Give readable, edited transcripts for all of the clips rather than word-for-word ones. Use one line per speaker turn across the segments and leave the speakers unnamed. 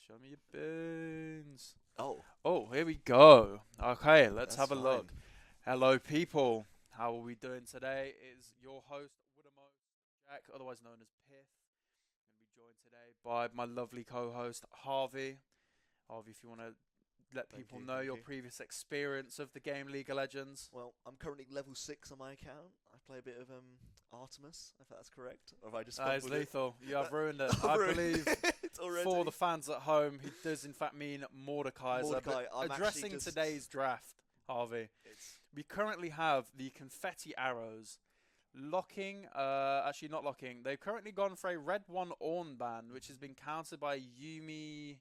Show me your beans.
Oh,
Oh, here we go. Okay, let's
that's
have a look.
fine.
Hello, people. How are we doing today? It is your host, Woodamo Jack, otherwise known as Pith. I'm going to be joined today by my lovely co-host, Harvey. Harvey, if you want to let
Thank
people
you,
know
thank
your
you.
previous experience of the game League of Legends.
Well, I'm currently level 6 on my account. I play a bit of Artemis, if that's correct. Or have I just
That is
fumbled it?
lethal. You have ruined it.
I've
I
ruined
believe
it already.
for the fans at home, he does in fact mean Mordekaiser.
Mordecai,
But
I'm actually
addressing
just...
today's draft, Harvey,
It's...
we currently have the Confetti arrows locking, actually not locking. They've currently gone for a red 1 Ornn ban, which has been countered by Yumi.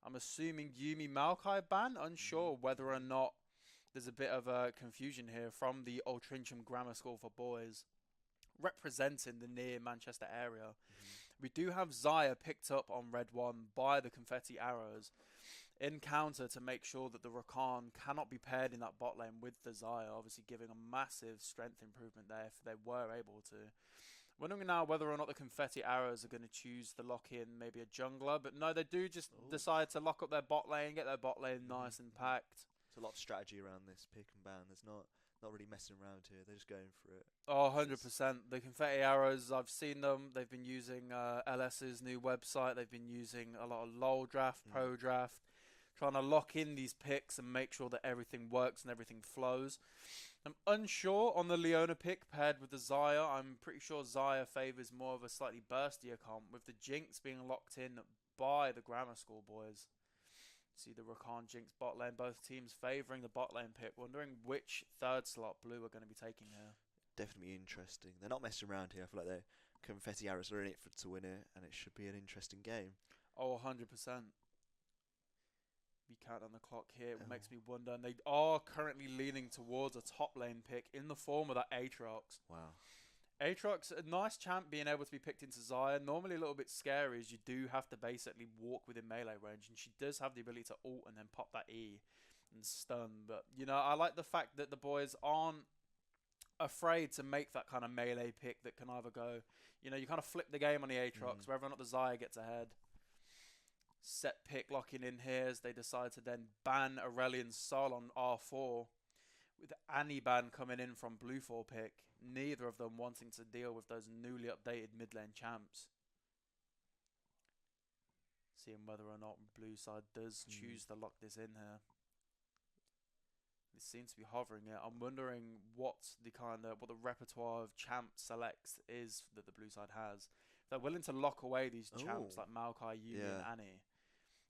I'm assuming Yumi Maokai ban. Unsure whether or not there's a bit of a confusion here from the Altrincham Grammar School for Boys, representing the near Manchester area. We do have Zaya picked up on red 1 by the Confetti arrows in counter to make sure that the Rakan cannot be paired in that bot lane with the Zaya, obviously giving a massive strength improvement there if they were able to. Wondering now whether or not the Confetti arrows are going to choose to lock in maybe a jungler, but no, they do just
Oh.
decide to lock up their bot lane, get their bot lane nice and packed.
There's a lot of strategy around this pick and ban. There's not really messing around here. They're just going for it.
Oh, 100%. The Confetti arrows, I've seen them. They've been using LS's new website. They've been using a lot of LOL draft, pro draft, trying to lock in these picks and make sure that everything works and everything flows. I'm unsure on the Leona pick paired with the Zaya. I'm pretty sure Zaya favours more of a slightly burstier comp, with the Jinx being locked in by the Grammar School boys. See the Rakan Jinx bot lane, both teams favouring the bot lane pick. Wondering which third slot Blue are going to be taking here.
Definitely interesting. They're not messing around here. I feel like they're Confetti arrows are in it to win it, and it should be an interesting game.
Oh, 100%. We count on the clock here. It makes me wonder. And they are currently leaning towards a top lane pick in the form of that Aatrox.
Wow.
Aatrox, a nice champ being able to be picked into Zaya. Normally a little bit scary as you do have to basically walk within melee range. And she does have the ability to ult and then pop that E and stun. But, you know, I like the fact that the boys aren't afraid to make that kind of melee pick that can either go, you know, you kind of flip the game on the Aatrox, whether or not the Zaya gets ahead. Set pick locking in here as they decide to then ban Aurelion Sol on R4, with Annie ban coming in from Blue 4 pick, neither of them wanting to deal with those newly updated mid lane champs. Seeing whether or not Blue side does choose to lock this in here. It seems to be hovering it. I'm wondering what the repertoire of champ selects is that the Blue side has. If they're willing to lock away these champs like Maokai, Yumi and Annie.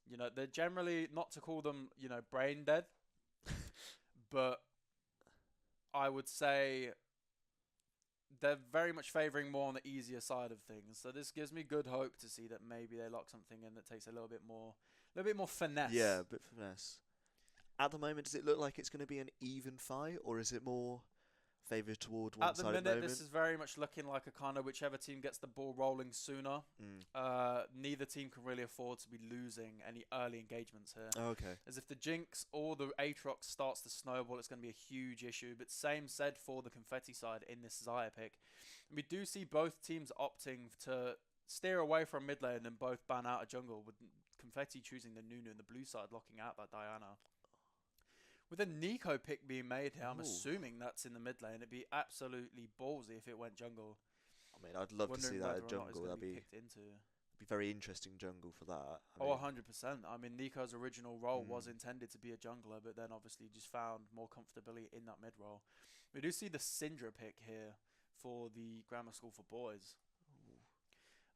You know, they're generally, not to call them, you know, brain dead, but I would say they're very much favouring more on the easier side of things. So this gives me good hope to see that maybe they lock something in that takes a little bit more finesse.
Yeah, a bit finesse. At the moment, does it look like it's going to be an even fight, or is it more favoured toward one side at the moment?
At the minute, this is very much looking like a kind of whichever team gets the ball rolling sooner. Neither team can really afford to be losing any early engagements here.
Oh, okay.
As if the Jinx or the Aatrox starts to snowball, it's going to be a huge issue. But same said for the Confetti side in this Zaya pick. We do see both teams opting to steer away from mid lane and both ban out a jungle, with Confetti choosing the Nunu and the blue side locking out that Diana. With a Nico pick being made here, I'm assuming that's in the mid lane. It'd be absolutely ballsy if it went jungle.
I mean, I'd love to see that at jungle. That'd be very interesting jungle for that. I mean,
100%. I mean, Nico's original role was intended to be a jungler, but then obviously just found more comfortability in that mid role. We do see the Syndra pick here for the Grammar School for Boys.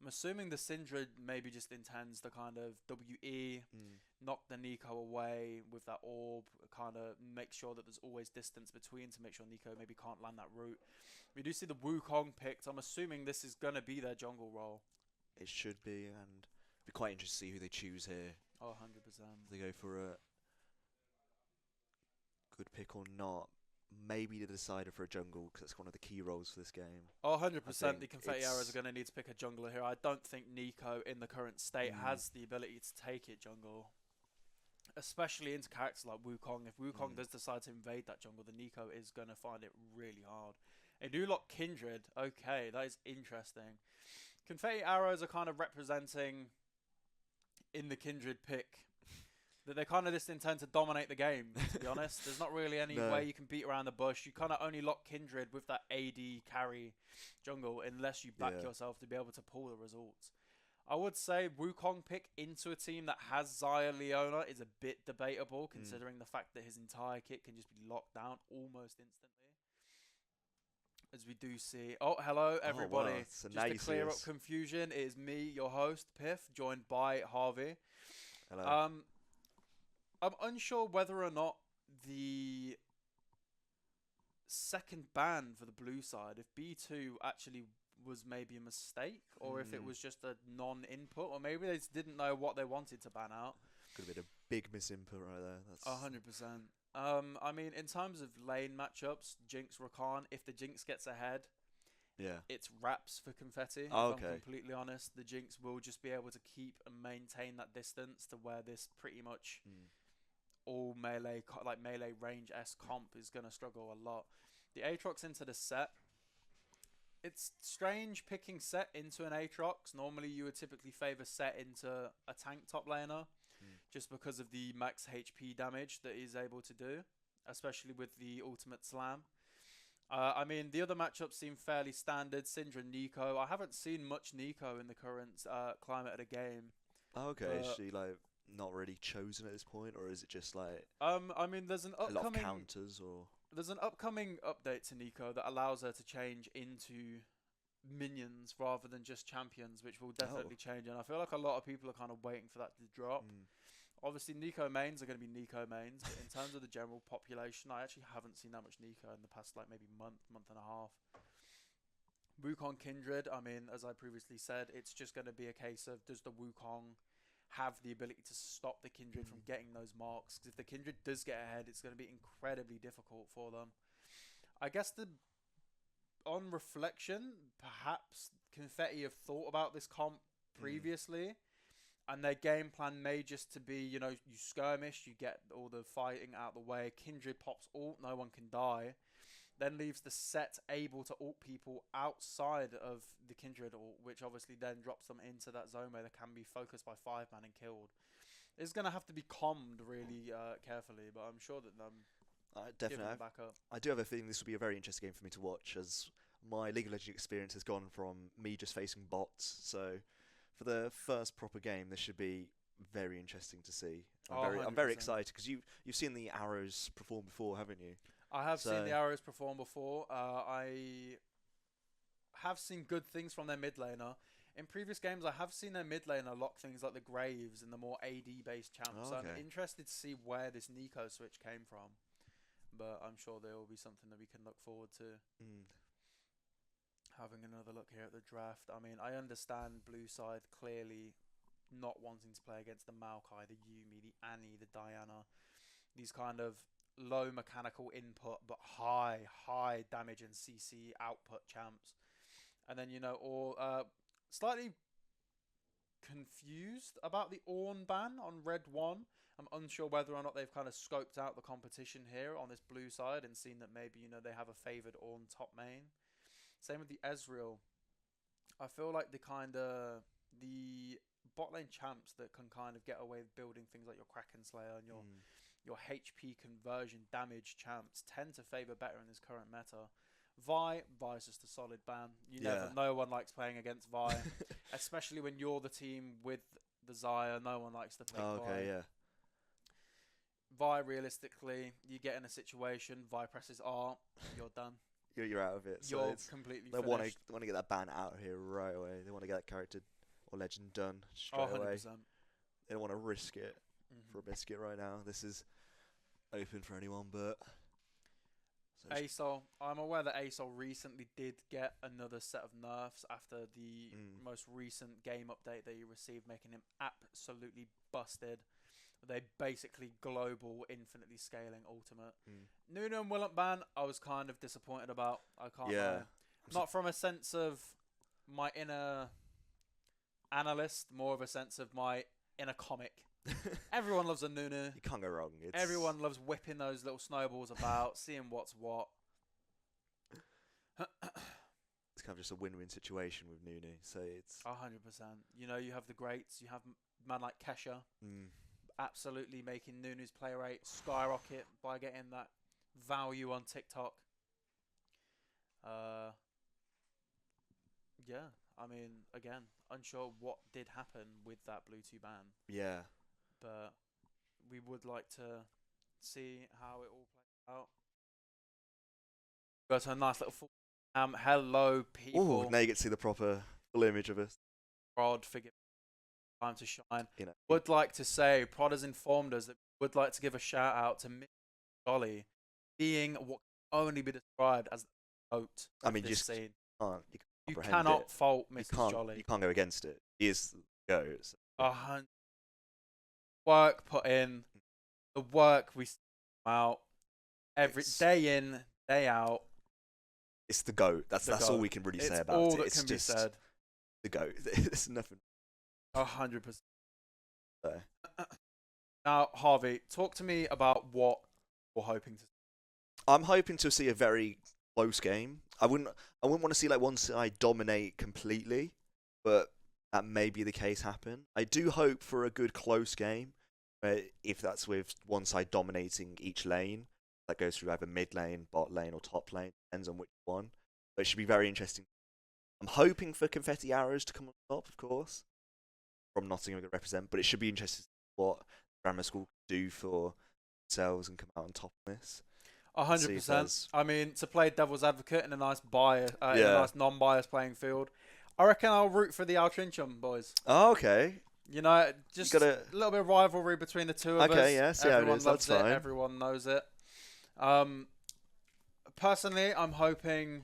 I'm assuming the Syndra maybe just intends to kind of WE, knock the Nico away with that orb, kind of make sure that there's always distance between to make sure Nico maybe can't land that route. We do see the Wukong picked. I'm assuming this is going to be their jungle role.
It should be, and it'd be quite interesting to see who they choose here.
Oh, 100%.
If they go for a good pick or not. Maybe the decider for a jungle, because it's one of the key roles for this game.
Oh, 100%. The Confetti arrows are going to need to pick a jungler here. I don't think Nico, in the current state, has the ability to take it jungle. Especially into characters like Wukong. If Wukong does decide to invade that jungle, then Nico is going to find it really hard. They do lock Kindred. Okay, that is interesting. Confetti arrows are kind of representing in the Kindred pick. That they kind of just intend to dominate the game, to be honest. There's not really any
No.
way you can beat around the bush. You kind of only lock Kindred with that AD carry jungle unless you back
Yeah.
yourself to be able to pull the results. I would say Wukong pick into a team that has Zaya Leona is a bit debatable, considering the fact that his entire kit can just be locked down almost instantly. As we do see. Oh, hello, everybody.
Oh, wow. So now
Just to
you see
clear up
us.
confusion, it is me, your host, Piff, joined by Harvey.
Hello.
I'm unsure whether or not the second ban for the blue side, if B2 actually was maybe a mistake, or if it was just a non-input, or maybe they just didn't know what they wanted to ban out.
Could have been a big misinput right there. That's
100%. I mean, in terms of lane matchups, Jinx Rakan, if the Jinx gets ahead,
yeah.
it's wraps for Confetti. If
Okay.
I'm completely honest, the Jinx will just be able to keep and maintain that distance to where this pretty much all melee, like melee range S comp is going to struggle a lot. The Aatrox into the set. It's strange picking set into an Aatrox. Normally you would typically favour set into a tank top laner just because of the max HP damage that he's able to do, especially with the ultimate slam. I mean, the other matchups seem fairly standard. Syndra and Nico. I haven't seen much Nico in the current climate of the game.
Oh, okay. Is she like not really chosen at this point, or is it just like
I mean, there's an
a lot of
upcoming
counters, or
there's an upcoming update to Nico that allows her to change into minions rather than just champions, which will definitely change. And I feel like a lot of people are kind of waiting for that to drop. Obviously, Nico mains are going to be Nico mains, but in terms of the general population, I actually haven't seen that much Nico in the past, like maybe month and a half. Wukong Kindred, I mean, as I previously said, it's just going to be a case of does the Wukong have the ability to stop the Kindred from getting those marks? Because if the Kindred does get ahead, it's going to be incredibly difficult for them. I guess on reflection, perhaps Confetti have thought about this comp previously. And their game plan may just to be, you know, you skirmish, you get all the fighting out of the way, Kindred pops ult, no one can die, then leaves the set able to ult people outside of the Kindred ult, which obviously then drops them into that zone where they can be focused by 5-man and killed. It's going to have to be commed really carefully, but I'm sure that
definitely.
them back up.
I do have a feeling this will be a very interesting game for me to watch, as my League of Legends experience has gone from me just facing bots, so for the first proper game, this should be very interesting to see. I'm very excited because you've seen the Arrows perform before, haven't you?
I have seen the Arrows perform before. I have seen good things from their mid laner. In previous games, I have seen their mid laner lock things like the Graves and the more AD based champs. So I'm interested to see where this Nico switch came from. But I'm sure there will be something that we can look forward to. Having another look here at the draft. I mean, I understand blue side clearly not wanting to play against the Maokai, the Yuumi, the Annie, the Diana. These kind of low mechanical input but high damage and CC output champs. And then, you know, all slightly confused about the Ornn ban on Red 1. I'm unsure whether or not they've kind of scoped out the competition here on this blue side and seen that maybe, you know, they have a favoured Ornn top main. Same with the Ezreal. I feel like the bot lane champs that can kind of get away with building things like your Kraken Slayer and your HP conversion damage champs tend to favour better in this current meta. Vi's just a solid ban. No one likes playing against Vi, especially when you're the team with the Zaya. No one likes to play Vi. Vi, realistically, you get in a situation, Vi presses R, you're done.
You're out of it. So
you're completely
they
finished.
They want to get that ban out of here right away. They want to get that character or legend done straight away. They don't want to risk it for a biscuit right now. This is open for anyone, but
ASOL. I'm aware that ASOL recently did get another set of nerfs after the most recent game update that he received, making him absolutely busted. They basically global infinitely scaling ultimate. Nunu and Willant ban, I was kind of disappointed about. I can't lie. Not from a sense of my inner analyst, more of a sense of my inner comic. Everyone loves a Nunu.
You can't go wrong.
Everyone loves whipping those little snowballs about, seeing what's what.
It's kind of just a win-win situation with Nunu. So it's
100%. You know, you have the greats, you have man like Kesha, absolutely making Nunu's play rate skyrocket by getting that value on TikTok. Yeah, I mean, again, unsure what did happen with that Bluetooth ban.
Yeah.
But we would like to see how it all plays out. Got a nice little full hello, people.
Ooh, now you get to see the proper full image of us.
Prod, figure time to shine.
You know.
Would like to say, Prod has informed us that we would like to give a shout out to Mr. Jolly, being what can only be described as the goat
I mean,
of this scene.
You
Cannot fault Mr. Jolly.
You can't go against it. He is the goat. So.
Work put in, the work we out every day in, day out.
It's the GOAT. That's all we can really say about
all
it.
That
it's
can
just
be said.
The GOAT. There's nothing.
100%.
There.
Now, Harvey, talk to me about what we're hoping to see.
I'm hoping to see a very close game. I wouldn't want to see like one side dominate completely, but that may be the case happen. I do hope for a good close game, if that's with one side dominating each lane. That goes through either mid lane, bot lane, or top lane. Depends on which one. But it should be very interesting. I'm hoping for Confetti Arrows to come on top, of course, from Nottingham to represent. But it should be interesting to see what Grammar School can do for themselves and come out on top of this.
100%. I mean, to play devil's advocate in a nice in a nice non-biased playing field, I reckon I'll root for the Altrincham boys.
Oh, okay.
You know, just a little bit of rivalry between the two of us.
Okay, yeah, see how it is. That's fine.
Everyone knows it. Personally, I'm hoping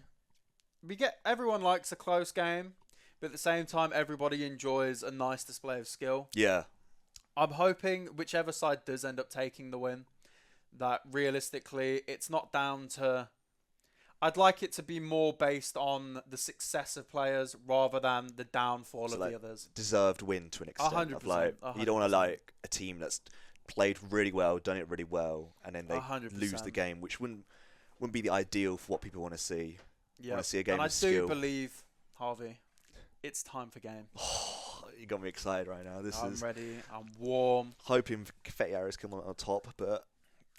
everyone likes a close game, but at the same time, everybody enjoys a nice display of skill.
Yeah.
I'm hoping whichever side does end up taking the win, that realistically, it's not down to... I'd like it to be more based on the success of players rather than the downfall of the others.
Deserved win to an extent.
100%.
Of like, 100%. You don't want to like a team that's played really well, done it really well, and then they
100%.
lose the game, which wouldn't be the ideal for what people want to see.
Yeah.
Want to see a game
and
of skill.
I do believe, Harvey, it's time for game.
You got me excited right now.
I'm ready. I'm warm.
Hoping Confetti Arrows come on top, but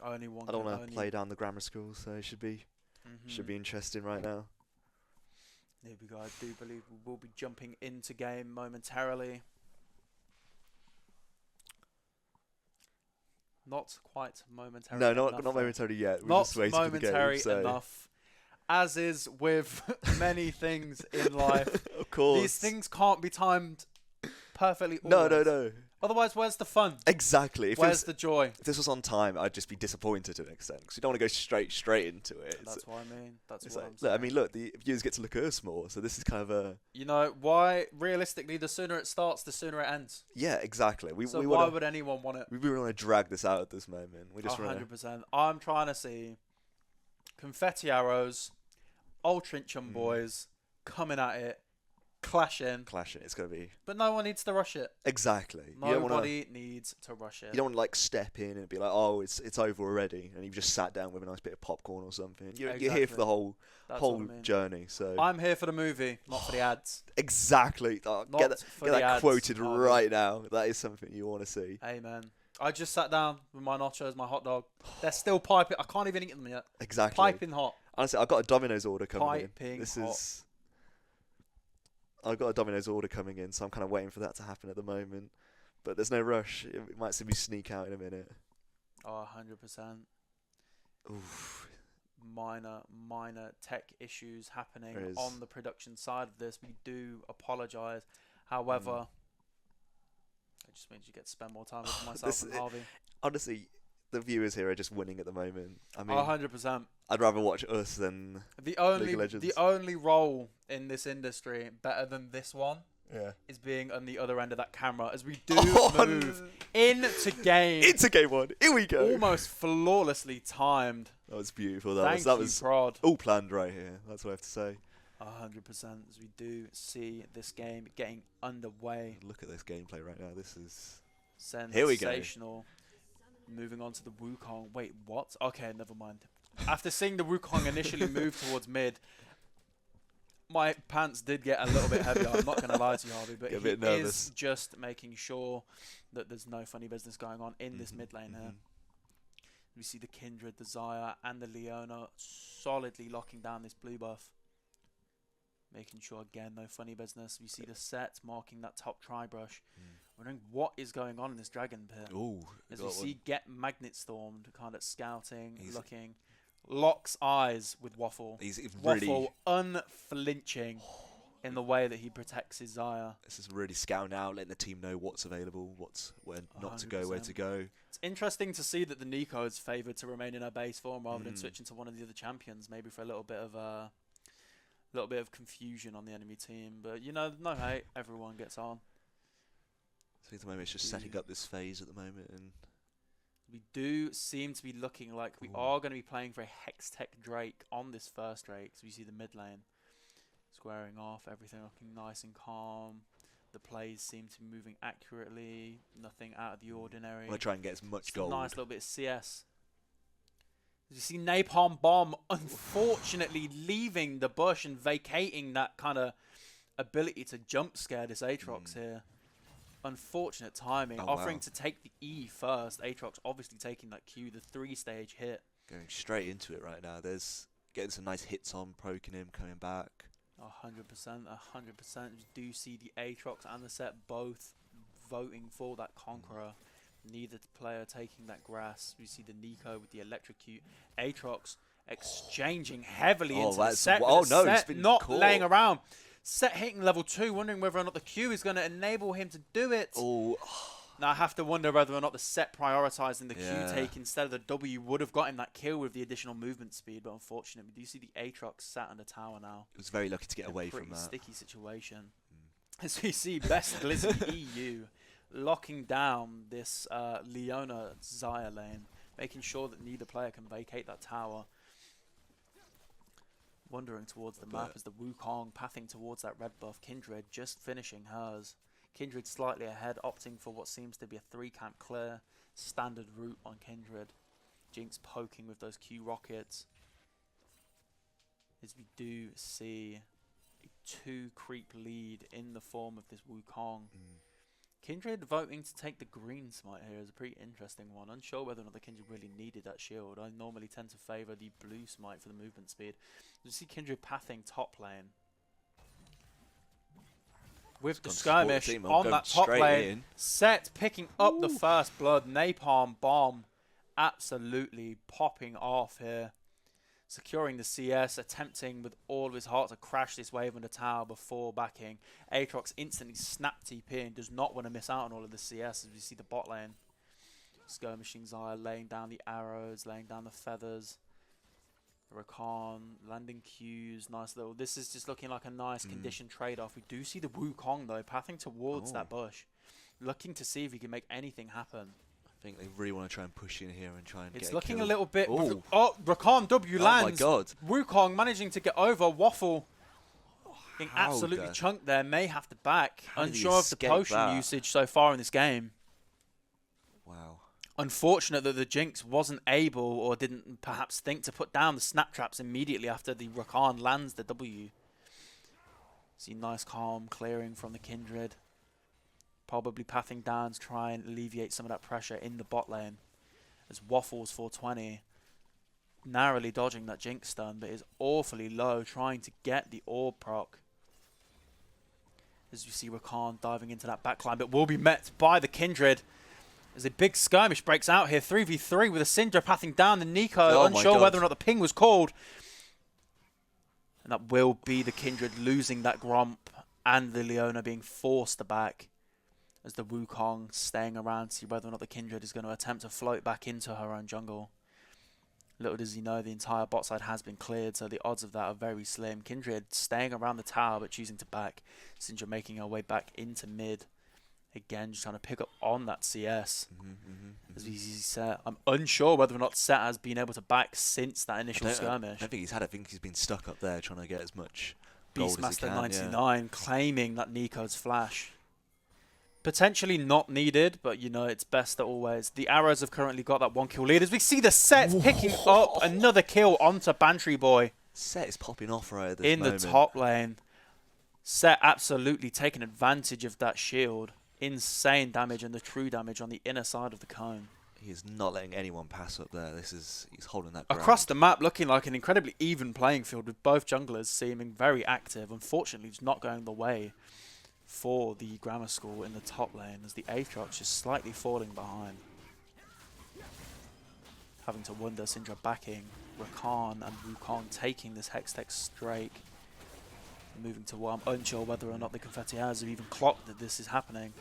only one.
I don't want to play down the grammar school, so it should be interesting right now.
There we go. I do believe we will be jumping into game momentarily. Not quite momentarily.
No, not momentarily yet. We're
not
just waiting
momentary
for the game, so.
enough. As is with many things in life.
Of course.
These things can't be timed perfectly.
No.
Otherwise, where's the fun?
Exactly.
Where's the joy?
If this was on time, I'd just be disappointed to an extent because you don't want to go straight into it.
That's what I mean. That's what I'm
look,
saying.
I mean, look, the viewers get to look at us more, so this is kind of a...
You know, why, realistically, the sooner it starts, the sooner it ends.
Yeah, exactly.
Why would anyone want it?
We really want to drag this out at this moment. We just
100%. I'm trying to see Confetti Arrows, Altrincham boys coming at it, clashing.
It's going to be...
But no one needs to rush it.
Exactly.
Nobody needs to rush it.
You don't want to like step in and be like, oh, it's over already, and you've just sat down with a nice bit of popcorn or something. You're here for the whole journey. So
I'm here for the movie, not for the ads.
Exactly. Get that quoted right now. That is something you want to see.
Amen. I just sat down with my nachos, my hot dog. They're still piping. I can't even eat them yet.
Exactly.
Piping hot.
Honestly, I've got a Domino's order coming in.
Piping hot.
I've got a Domino's order coming in, so I'm kind of waiting for that to happen at the moment. But there's no rush. It might see me sneak out in a minute.
Oh, 100%.
Oof.
Minor tech issues happening on the production side of this. We do apologise. However, it just means you get to spend more time with myself and Harvey.
Honestly, the viewers here are just winning at the moment. I mean,
100%.
I'd rather watch us than League of Legends.
The only role in this industry better than this one
Yeah.
is being on the other end of that camera as we do move into game.
Into game one. Here we go.
Almost flawlessly timed.
That was beautiful.
That was
Prod. All planned right here. That's what I have to say.
100%. As we do see this game getting underway.
Look at this gameplay right now. This is
sensational.
Here we go.
Moving on to the Wukong. Wait, what? Okay, never mind. After seeing the Wukong initially move towards mid, My pants did get a little bit heavier. I'm not going to lie to you, Harvey, but
Get a
he
bit nervous.
is just making sure that there's no funny business going on in this mid lane here. We see the Kindred, the Xayah, and the Leona solidly locking down this blue buff. Making sure, again, no funny business. We see the set marking that top tri-brush. Wondering what is going on in this Dragon Pit.
Ooh,
as we see Get Magnet Stormed, kind of scouting, looking. Locks eyes with Waffle.
He's
Waffle unflinching in the way that he protects his Xayah.
This is really scouting out, letting the team know what's available, where not to go, where to go.
It's interesting to see that the Nico is favoured to remain in her base form rather than switching to one of the other champions, maybe for a little bit of confusion on the enemy team. But you know, no hate, everyone gets on.
I think at the moment it's just setting up this phase at the moment, and
we do seem to be looking like we are going to be playing for a Hextech Drake on this first Drake. So we see the mid lane squaring off, everything looking nice and calm. The plays seem to be moving accurately, nothing out of the ordinary.
I want to try and get as much gold.
Nice little bit of CS. As you see Napalm Bomb unfortunately leaving the bush and vacating that kind of ability to jump scare this Aatrox here. Unfortunate timing, offering to take the E first. Aatrox obviously taking that Q, the 3-stage hit.
Going straight into it right now. There's getting some nice hits on, poking him, coming back.
100%, 100%. You do see the Aatrox and the set both voting for that Conqueror. Neither player taking that grass. We see the Nico with the electrocute. Aatrox exchanging heavily into the set.
Set
it's been not laying around. Set hitting level 2, wondering whether or not the Q is going to enable him to do it. Now I have to wonder whether or not the set prioritizing the Q take instead of the W would have got him that kill with the additional movement speed. But unfortunately, we do see the Aatrox sat on the tower now.
It was very lucky to get away from that.
Pretty sticky situation. As we see Best Glizzy EU locking down this Leona Xayah lane, making sure that neither player can vacate that tower. Wandering towards the map as the Wukong pathing towards that red buff. Kindred just finishing hers. Kindred slightly ahead, opting for what seems to be a 3-camp clear. Standard route on Kindred. Jinx poking with those Q rockets. As we do see a 2-creep lead in the form of this Wukong. Kindred voting to take the green smite here is a pretty interesting one. Unsure whether or not the Kindred really needed that shield. I normally tend to favour the blue smite for the movement speed. You see Kindred pathing top lane. With the skirmish on that top lane. Set picking up the first blood. Napalm Bomb absolutely popping off here. Securing the CS, attempting with all of his heart to crash this wave on the tower before backing. Aatrox instantly snap TP and does not want to miss out on all of the CS as we see the bot lane. Skirmishing Xayah, laying down the arrows, laying down the feathers. Rakan, landing Qs, nice little. This is just looking like a nice condition trade-off. We do see the Wukong though, pathing towards that bush. Looking to see if he can make anything happen.
I think they really want to try and push in here and try and
it's
get
looking
a kill.
a little bit. Rakan W lands.
Oh my god.
Wukong managing to get over. Waffle being absolutely chunked there. May have to back. Unsure of the potion usage so far in this game.
Wow.
Unfortunate that the Jinx wasn't able or didn't perhaps think to put down the snap traps immediately after the Rakan lands the W. See nice calm clearing from the Kindred. Probably pathing down to try and alleviate some of that pressure in the bot lane. As Waffles 420 narrowly dodging that Jinx stun, but is awfully low, trying to get the orb proc. As you see Rakan diving into that backline, but will be met by the Kindred. As a big skirmish breaks out here, 3v3 with a Syndra pathing down the Nico, unsure whether or not the ping was called. And that will be the Kindred losing that Gromp and the Leona being forced to back. As the Wukong staying around to see whether or not the Kindred is going to attempt to float back into her own jungle. Little does he know the entire bot side has been cleared, so the odds of that are very slim. Kindred staying around the tower but choosing to back. Syndra making her way back into mid. Again, just trying to pick up on that CS. As we see Set, I'm unsure whether or not Set has been able to back since that initial skirmish.
I don't think he's had it. I think he's been stuck up there trying to get as much gold as he can.
Beastmaster99 claiming that Nico's flash. Potentially not needed, but you know, it's best that always. The arrows have currently got that 1 kill lead. As we see the Set picking up another kill onto Bantry Boy.
Set is popping off right at this
moment. In the top lane. Set absolutely taking advantage of that shield. Insane damage and the true damage on the inner side of the cone.
He is not letting anyone pass up there. He's holding that ground.
Across the map, looking like an incredibly even playing field with both junglers seeming very active. Unfortunately, it's not going the way for the grammar school in the top lane as the Aatrox is slightly falling behind. Having to wonder, Syndra backing, Rakan and Wukong taking this Hextech strike. Moving to what I'm unsure whether or not the Confetti have even clocked that this is happening.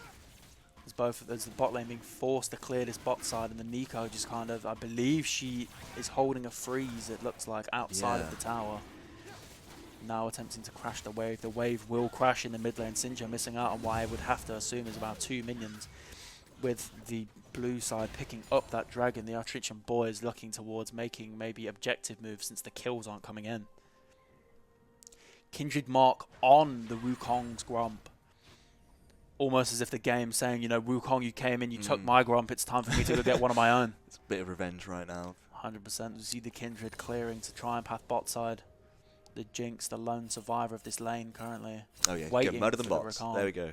There's the bot lane being forced to clear this bot side, and the Nico just kind of, I believe she is holding a freeze, it looks like, outside of the tower. Now attempting to crash the wave. The wave will crash in the mid lane. Syndra missing out on what I would have to assume is about 2 minions, with the blue side picking up that dragon. The Artrichian boys looking towards making maybe objective moves since the kills aren't coming in. Kindred mark on the Wukong's Grump. Almost as if the game's saying, you know, Wukong, you came in, you took my Grump, it's time for me to go get one of my own.
It's a bit of revenge right now.
100%. You see the Kindred clearing to try and path bot side. The Jinx, the lone survivor of this lane currently.
Oh yeah,
waiting
get murder them
for
bots.
the Rakan.
There we go.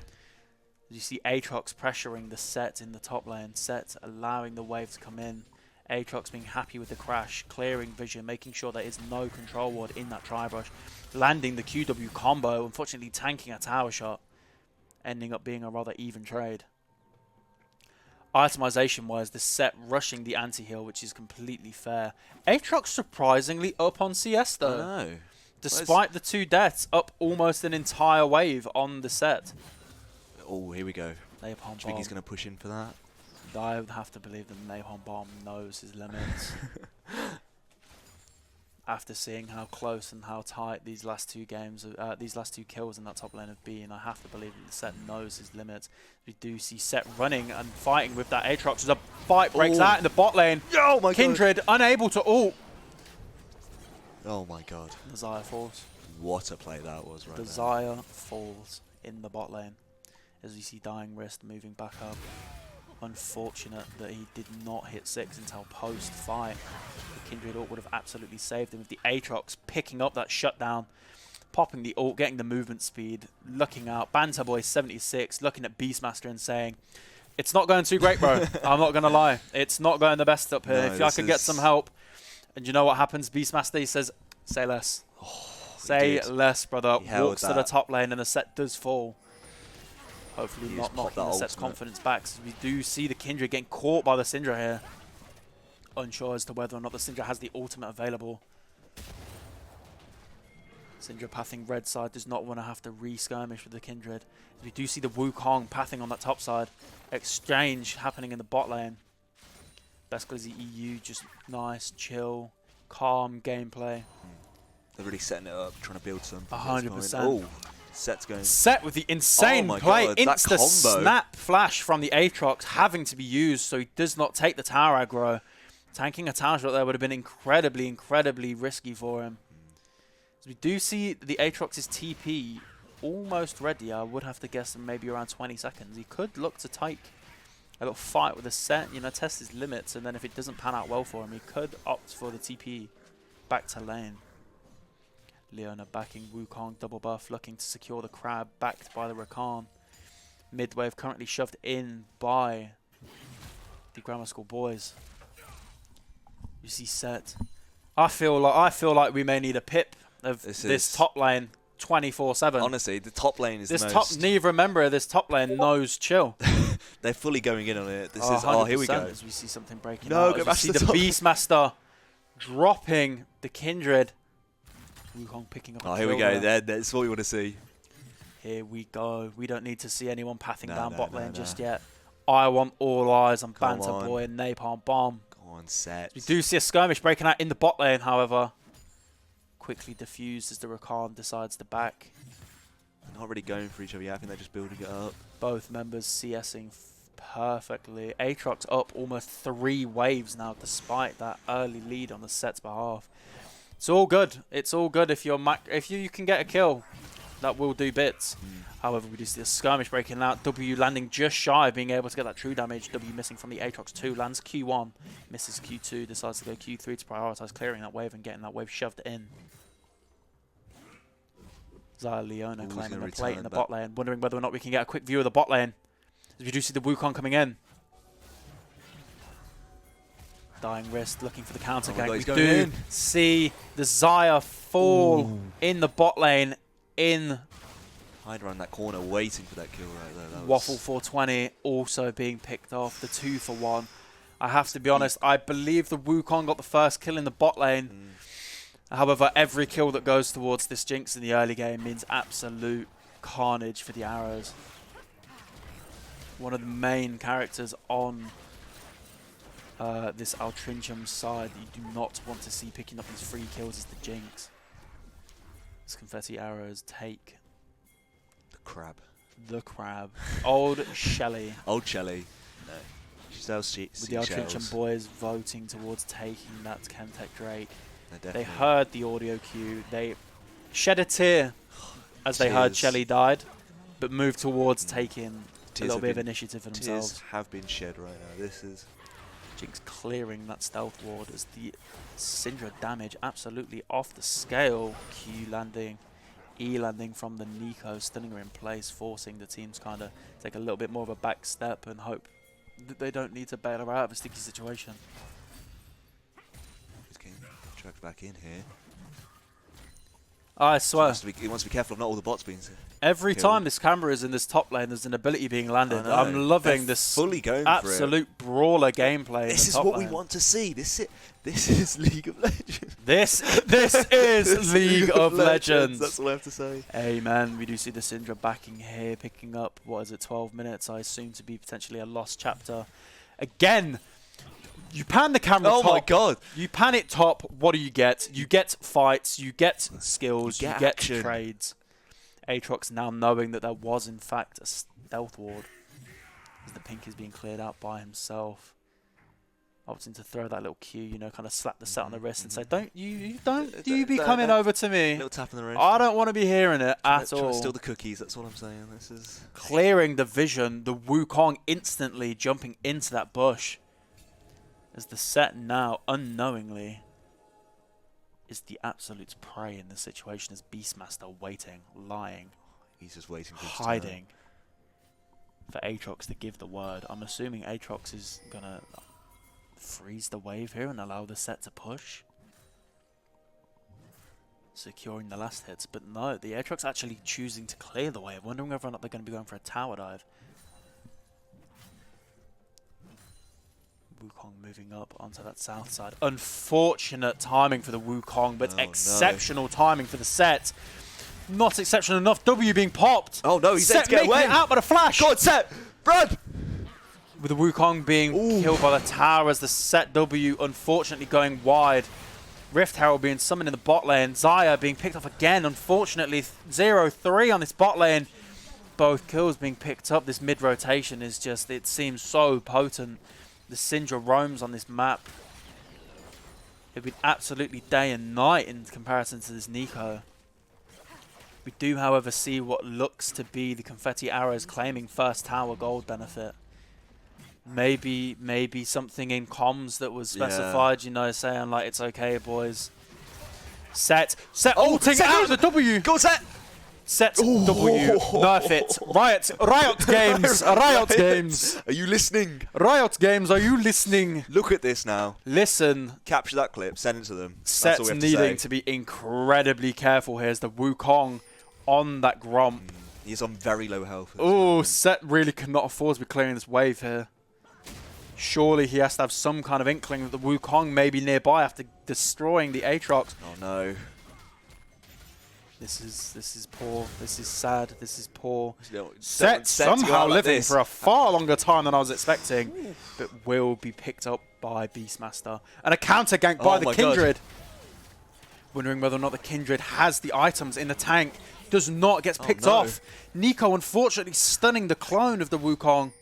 You see Aatrox pressuring the Set in the top lane. Set allowing the wave to come in. Aatrox being happy with the crash, clearing vision, making sure there is no control ward in that tri-brush. Landing the QW combo, unfortunately tanking a tower shot. Ending up being a rather even trade. Itemization wise, the Set rushing the anti-heal, which is completely fair. Aatrox surprisingly up on CS though.
I know.
Despite the 2 deaths, up almost an entire wave on the Set.
Oh, here we go.
Napalm
Do you think he's going to push in for that?
I would have to believe that Napalm Bomb knows his limits. After seeing how close and how tight these last 2 games, these last 2 kills in that top lane have been, I have to believe that the Set knows his limits. We do see Set running and fighting with that Aatrox as a fight breaks out in the bot lane.
Oh my
Kindred unable to ult.
Oh my god.
The Xayah falls.
What a play that was right
The
there.
Xayah falls in the bot lane. As we see Dying Wrist moving back up. Unfortunate that he did not hit 6 until post-fight. The Kindred ult would have absolutely saved him with the Aatrox picking up that shutdown, popping the ult, getting the movement speed, looking out. Banter Boy 76 looking at Beastmaster and saying, it's not going too great, bro. I'm not going to lie. It's not going the best up here.
No,
if I could get some help. And you know what happens? Beastmaster, he says, say less.
Oh,
say less, brother. Walks to the
that.
top lane and the Set does fall. Hopefully
He's
not
popped
knocking the
that
Set's
ultimate.
confidence back. So we do see the Kindred getting caught by the Syndra here. Unsure as to whether or not the Syndra has the ultimate available. Syndra pathing red side, does not want to have to re-skirmish with the Kindred. We do see the Wukong pathing on that top side. Exchange happening in the bot lane. Best Glizzy EU, just nice, chill, calm gameplay.
They're really setting it up, trying to build some.
100%.
Oh, Set's going.
Set with the insane
my
play.
God, that
Insta
combo.
snap flash from the Aatrox having to be used so he does not take the tower aggro. Tanking a tower shot there would have been incredibly, incredibly risky for him. So we do see the Aatrox's TP almost ready. I would have to guess maybe around 20 seconds. He could look to take a little fight with a Set, you know, test his limits, and then if it doesn't pan out well for him, he could opt for the TP back to lane. Leona backing Wukong, double buff, looking to secure the crab, backed by the Rakan. Midwave currently shoved in by the grammar school boys. You see Set. I feel like we may need a pip of this top lane 24/7.
Honestly, the top lane is
this
the
top.
most.
Neither member of this top lane knows chill.
They're fully going in on it. This is. Oh, here we go.
As we see something breaking
No,
out.
go
As
back
we see
to
the
the top.
Beastmaster dropping the Kindred. Wukong picking up.
Oh,
a
here we
kill
go.
there.
That's what we want to see.
Here we go. We don't need to see anyone pathing down
No,
bot
no,
lane
no.
just yet. I want all eyes on
Come
Banter
on.
Boy and Napalm Bomb.
Go on, Set.
We do see a skirmish breaking out in the bot lane, however. Quickly diffused as the Rakan decides to back.
They're not really going for each other yet. I think they're just building it up.
Both members CSing perfectly. Aatrox up almost 3 waves now, despite that early lead on the Set's behalf. It's all good. It's all good if you're if you can get a kill. That will do bits. However, we do see a skirmish breaking out. W landing just shy of being able to get that true damage. W missing from the Aatrox 2. Lands Q1. Misses Q2. Decides to go Q3 to prioritize clearing that wave and getting that wave shoved in. Zaya Leona
Ooh, he's
claiming
gonna
the plate in
return
the
that.
bot lane, wondering whether or not we can get a quick view of the bot lane. As we do see the Wukong coming in. Dying wrist, looking for the counter gank. We do see the Zaya fall in the bot lane in
Hide around that corner, waiting for that kill right there. That
Waffle
was
420 also being picked off, the 2-for-1. I have to be honest, I believe the Wukong got the first kill in the bot lane. However, every kill that goes towards this Jinx in the early game means absolute carnage for the Arrows. One of the main characters on this Altrincham side that you do not want to see picking up these free kills is the Jinx. As Confetti Arrows take
crab.
the crab. Old Shelly.
Old Shelly. No. With
the Altrincham boys voting towards taking that Chemtech Drake.
No,
they heard the audio cue. They shed a tear as they heard Shelly died, but moved towards taking a little bit of initiative for themselves.
Tears have been shed right now. This is
Jinx clearing that stealth ward as the Syndra damage absolutely off the scale. Q landing, E landing from the Nico, stunning her in place, forcing the teams kind of take a little bit more of a back step and hope that they don't need to bail her out of a sticky situation.
He's getting dragged back in here.
I swear.
He wants to be careful of not all the bots being
Every
killed.
Time this camera is in this top lane, there's an ability being landed. I'm loving this
fully going
absolute brawler gameplay.
This is what we want to see. This is League of Legends.
This is League of Legends.
That's all I have to say.
Amen. We do see the Syndra backing here, picking up, what is it, 12 minutes, I assume to be potentially a lost chapter. Again, you pan the camera top.
Oh my god.
You pan it top, what do you get? You get fights, you get skills, you get
action.
trades. Aatrox now knowing that there was in fact a stealth ward as the pink is being cleared out by himself. Opting to throw that little Q, you know, kind of slap the set on the wrist and say, don't you be coming over to me.
Little tap in the wrist.
I don't want to be hearing it at all.
Try to steal the cookies, that's all I'm saying. This is
clearing the vision, the Wukong instantly jumping into that bush. As the set now, unknowingly, is the absolute prey in this situation as Beastmaster waiting, lying.
He's just waiting for
hiding for Aatrox to give the word. I'm assuming Aatrox is going to freeze the wave here and allow the set to push. Securing the last hits, but no, the Aatrox actually choosing to clear the wave, wondering whether or not they're going to be going for a tower dive. Wukong moving up onto that south side. Unfortunate timing for the Wukong, but exceptional timing for the set. Not exceptional enough. W being popped.
Oh no, he's
set
to get away.
It out by a flash.
God, set, run!
With the Wukong being killed by the tower as the set W unfortunately going wide. Rift Herald being summoned in the bot lane. Zaya being picked off again. Unfortunately, 0-3 on this bot lane. Both kills being picked up. This mid rotation is just, it seems so potent. The Syndra roams on this map. It'd be absolutely day and night in comparison to this Nico. We do, however, see what looks to be the Confetti Arrows claiming first tower gold benefit. Maybe something in comms that was specified, you know, saying like, it's okay, boys. Set ulting out the W.
Go set.
Set W, nerf it. Riot Games, Riot Games.
Are you listening?
Riot Games, are you listening?
Look at this now.
Listen.
Capture that clip, send it to them.
Set's needing to be incredibly careful here as the Wukong on that Gromp.
He's on very low health.
Oh, Set really cannot afford to be clearing this wave here. Surely he has to have some kind of inkling that the Wukong may be nearby after destroying the Aatrox.
Oh no.
This is poor. This is sad. This is poor.
Set
somehow living for a far longer time than I was expecting, but will be picked up by Beastmaster. And a counter gank by the Kindred. Wondering whether or not the Kindred has the items in the tank. Does not, gets picked off. Nico unfortunately stunning the clone of the Wukong.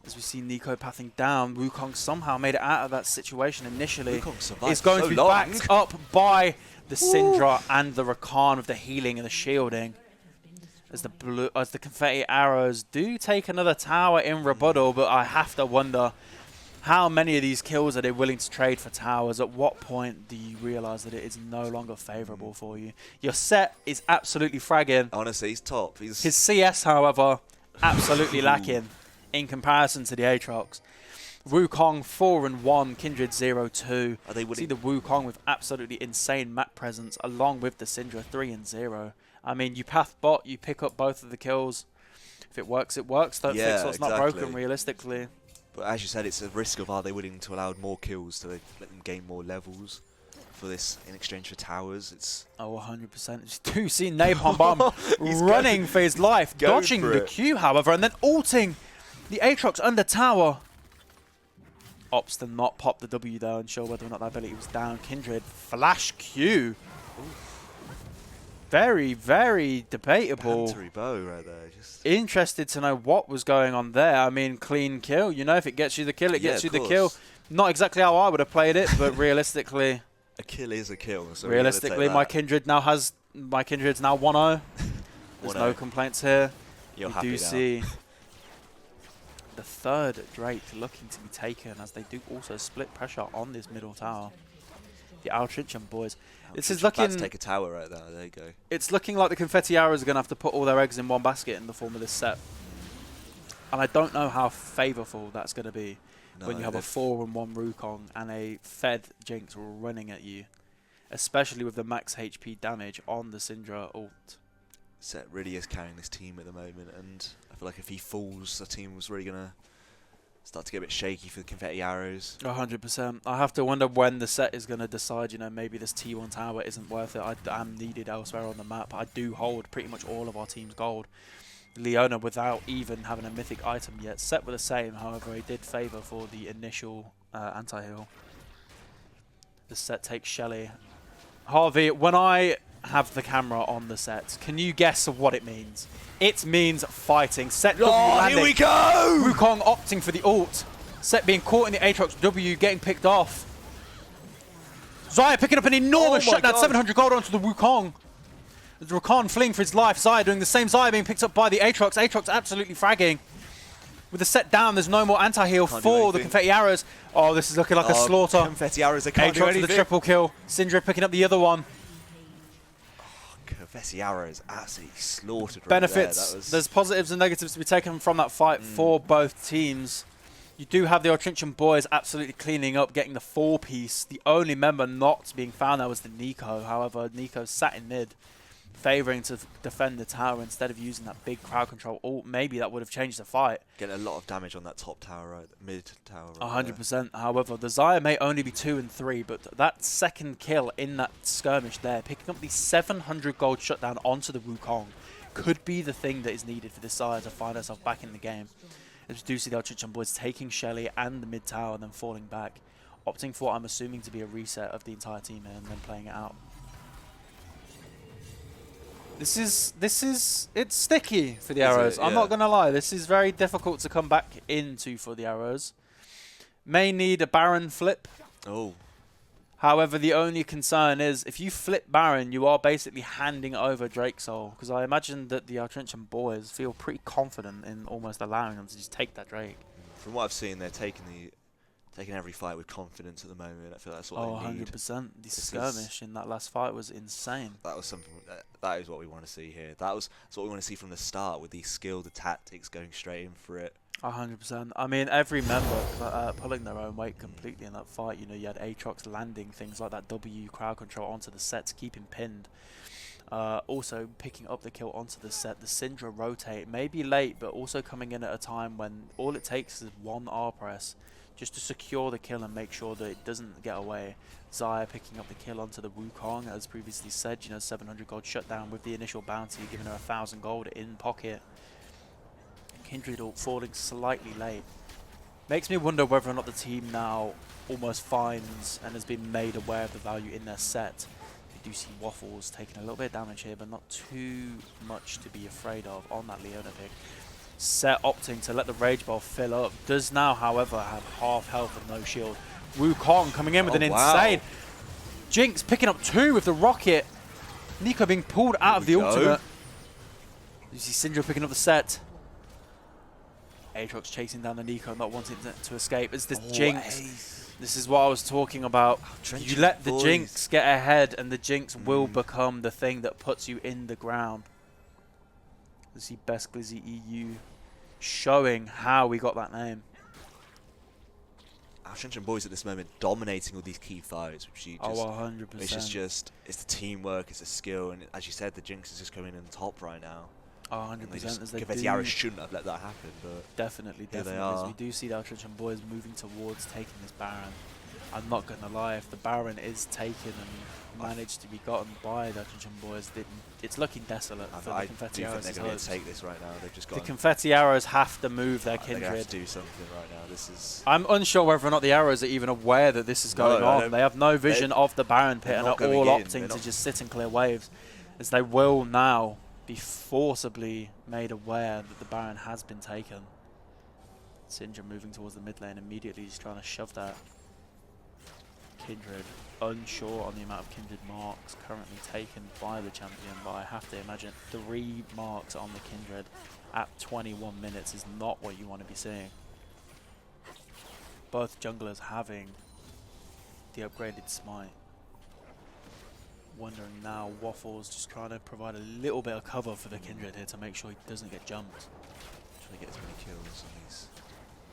As we see Nico pathing down, Wukong somehow made it out of that situation initially. Is going to be backed up by the Syndra and the Rakan with the healing and the shielding. As the Confetti Arrows do take another tower in rebuttal, but I have to wonder How many of these kills are they willing to trade for towers? At what point do you realise that it is no longer favourable for you? Your set is absolutely fragging.
Honestly, he's top.
His CS, however, absolutely lacking in comparison to the Aatrox. Wukong 4-1, Kindred 0-2.
Are they
See the Wukong with absolutely insane map presence, along with the Syndra 3-0. I mean, you path bot, you pick up both of the kills. If it works, it works. Don't fix what's not broken, realistically.
But as you said, it's a risk of, are they willing to allow more kills to let them gain more levels for this in exchange for towers? It's
100%. Do see Napalm Bomb running for his life, dodging the Q, however, and then ulting the Aatrox under tower. Opts to not pop the W though, unsure whether or not that ability was down. Kindred flash Q. Very, very debatable.
Bow right there. Just
interested to know what was going on there. I mean, clean kill. You know, if it gets you the kill, it gets you the kill. Not exactly how I would have played it, but realistically,
a kill is a kill. So
realistically, my Kindred's now 1-0. There's no complaints here.
You're
we
happy
do
now.
see the third Drake looking to be taken as they do also split pressure on this middle tower. The Altrincham boys. This is looking.
Let's take a tower right there. There you go.
It's looking like the Confetti Arrows are going to have to put all their eggs in one basket in the form of this set. And I don't know how favourable that's going to be when you have a 4-1 Wukong and a fed Jinx running at you. Especially with the max HP damage on the Syndra ult.
Set really is carrying this team at the moment, and I feel like if he falls, the team was really going to start to get a bit shaky for the Confetti Arrows.
100%. I have to wonder when the set is going to decide, you know, maybe this T1 tower isn't worth it. I am needed elsewhere on the map. I do hold pretty much all of our team's gold. Leona, without even having a mythic item yet, set with the same. However, he did favour for the initial anti-heal. The set takes Shelly. Harvey, when I have the camera on the set, can you guess what it means? It means fighting. Set W landing.
Here we go!
Wukong opting for the ult. Set being caught in the Aatrox W, getting picked off. Xayah picking up an enormous shutdown, 700 gold onto the Wukong. Rakan fleeing for his life. Xayah doing the same. Xayah being picked up by the Aatrox. Aatrox absolutely fragging. With the set down, there's no more anti-heal for the Confetti Arrows. Oh, this is looking like a slaughter.
Confetti Arrows, they can't do
Aatrox
anything.
with the triple kill. Syndra picking up the other one.
Confetti Arrows absolutely slaughtered right
Benefits.
there.
There's positives and negatives to be taken from that fight for both teams. You do have the Altrincham boys absolutely cleaning up, getting the 4-piece. The only member not being found there was the Nico. However, Nico sat in mid, favouring to defend the tower instead of using that big crowd control ult. Maybe that would have changed the fight.
Getting a lot of damage on that top tower, right? Mid tower. Right
100%. However, the Xayah may only be 2 and 3, but that second kill in that skirmish there, picking up the 700 gold shutdown onto the Wukong, could be the thing that is needed for this Xayah to find herself back in the game. As we do see the Altrincham boys taking Shelly and the mid tower and then falling back, opting for what I'm assuming to be a reset of the entire team here and then playing it out. It's sticky for the Arrows. I'm not going to lie. This is very difficult to come back into for the Arrows. May need a Baron flip.
Oh.
However, the only concern is if you flip Baron, you are basically handing over Drake's Soul. Because I imagine that the Altrincham boys feel pretty confident in almost allowing them to just take that Drake.
From what I've seen, they're taking every fight with confidence at the moment. I feel that's what they need.
100%. The skirmish in that last fight was insane.
That was something. That is what we want to see here. That's what we want to see from the start, with these skilled tactics going straight in for it.
100%. I mean, every member pulling their own weight completely in that fight. You know, you had Aatrox landing things like that W crowd control onto the set to keep him pinned. Also picking up the kill onto the set. The Syndra rotate, maybe late, but also coming in at a time when all it takes is one R press just to secure the kill and make sure that it doesn't get away. Xayah picking up the kill onto the Wukong, as previously said, you know, 700 gold shutdown with the initial bounty, giving her 1,000 gold in pocket. Kindred ult falling slightly late. Makes me wonder whether or not the team now almost finds and has been made aware of the value in their set. We do see Waffles taking a little bit of damage here, but not too much to be afraid of on that Leona pick. Set opting to let the Rage Ball fill up. Does now, however, have half health and no shield. Wukong coming in with an insane. Jinx picking up 2 with the rocket. Nico being pulled out of the ultimate. You see Syndra picking up the set. Aatrox chasing down the Nico, not wanting to escape. It's the
Oh,
Jinx.
ace.
This is what I was talking about. You let the Jinx get ahead, and the Jinx will become the thing that puts you in the ground. You see Best Glizzy EU showing how we got that name.
Our Trenchant Boys at this moment dominating all these key fights, which you just,
100%.
it's the teamwork, it's the skill, and as you said, the Jinx is just coming in the top right now.
100%. As they
Confetti Arrows shouldn't have let that happen, but
definitely. As we do see the Trenchant Boys moving towards taking this Baron. I'm not gonna lie, if the Baron is taken and managed to be gotten by the Trenchant Boys, it's looking desolate for the Confetti Arrows.
I think they're going to take this right now. They've just got
the Confetti Arrows have to move their Kindred.
They have to do something right now. This is.
I'm unsure whether or not the Arrows are even aware that this is going on. They have no vision of the Baron pit and are all opting to just sit and clear waves, as they will now be forcibly made aware that the Baron has been taken. Syndra moving towards the mid lane immediately, just trying to shove that Kindred. Unsure on the amount of Kindred marks currently taken by the champion, but I have to imagine 3 marks on the Kindred at 21 minutes is not what you want to be seeing. Both junglers having the upgraded smite. Wondering now, Waffles just trying to provide a little bit of cover for the Kindred here to make sure he doesn't get jumped.
Trying to get as many kills on these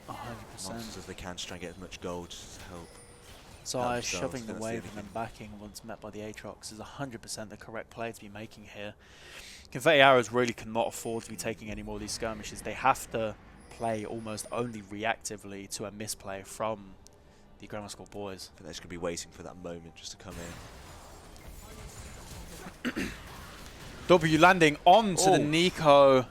100%
monsters as they can to try and get as much gold to help.
So shoving the wave and then backing once met by the Aatrox is 100% the correct play to be making here. Confetti Arrows really cannot afford to be taking any more of these skirmishes. They have to play almost only reactively to a misplay from the Grammar School Boys.
I think they're just going to be waiting for that moment just to come in.
W landing onto the Nico.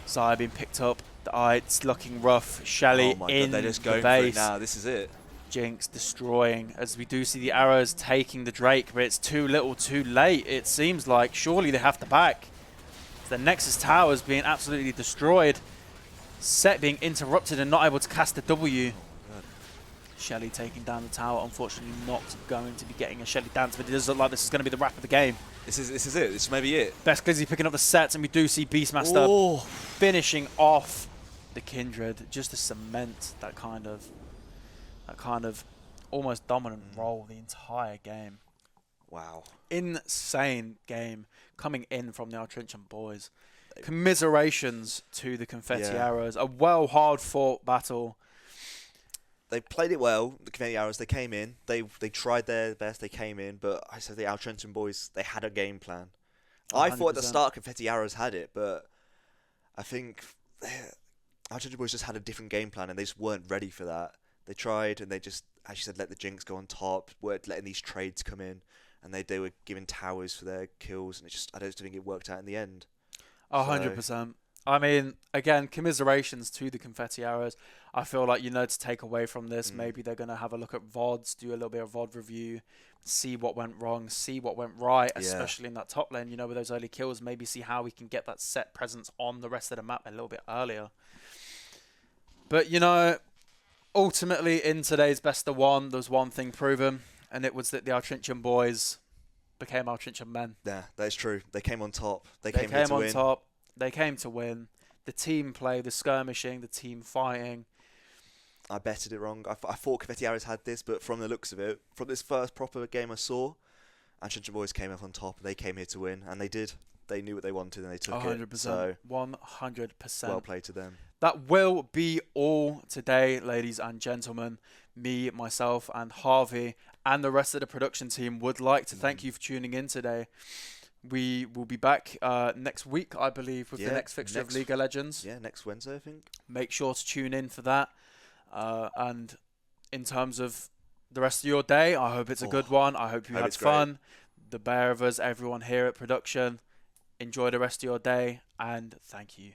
Zaya being picked up. It's looking rough. Shelly in
they're just going
the base.
for it now. This is it.
Jinx destroying, as we do see the Arrows taking the Drake, but it's too little too late. It seems like surely they have to back. The Nexus Tower is being absolutely destroyed. Set being interrupted and not able to cast the W. Shelly taking down the tower, unfortunately not going to be getting a Shelly dance, but it does look like this is going to be the wrap of the game.
This is it. This may be it.
Best Glizzy picking up the sets, and we do see Beastmaster finishing off the Kindred, just to cement that kind of almost dominant role the entire game.
Wow.
Insane game coming in from the Trenchant Boys. Commiserations to the Confetti Arrows. A well hard fought battle.
They played it well, the Confetti Arrows. They came in. They tried their best. They came in, but I said the Trenchant Boys, they had a game plan. 100%. I thought at the start Confetti Arrows had it, but I think Trenchant Boys just had a different game plan and they just weren't ready for that. They tried and they just, as you said, let the Jinx go on top, weren't letting these trades come in, and they were giving towers for their kills, and I don't think it worked out in the end.
100%. I mean, again, commiserations to the Confetti Arrows. I feel like, to take away from this, maybe they're going to have a look at VODs, do a little bit of VOD review, see what went wrong, see what went right, especially in that top lane, with those early kills, maybe see how we can get that set presence on the rest of the map a little bit earlier. But, ultimately, in today's best of one, there was one thing proven, and it was that the Trenchant Boys became Trenchant men.
Yeah, that is true. They came on top. They came
on top. They came to win. The team play, the skirmishing, the team fighting.
I betted it wrong. I thought Confetti Arrows had this, but from the looks of it, from this first proper game I saw, Trenchant Boys came up on top. They came here to win, and they did. They knew what they wanted, and they took
100%,
it. So
100%.
Well played to them.
That will be all today, ladies and gentlemen. Me, myself, and Harvey, and the rest of the production team would like to thank you for tuning in today. We will be back next week, I believe, with the next fixture of League of Legends.
Yeah, next Wednesday, I think.
Make sure to tune in for that. And in terms of the rest of your day, I hope it's a good one. I hope you had fun. Great. The bear of us, everyone here at production. Enjoy the rest of your day, and thank you.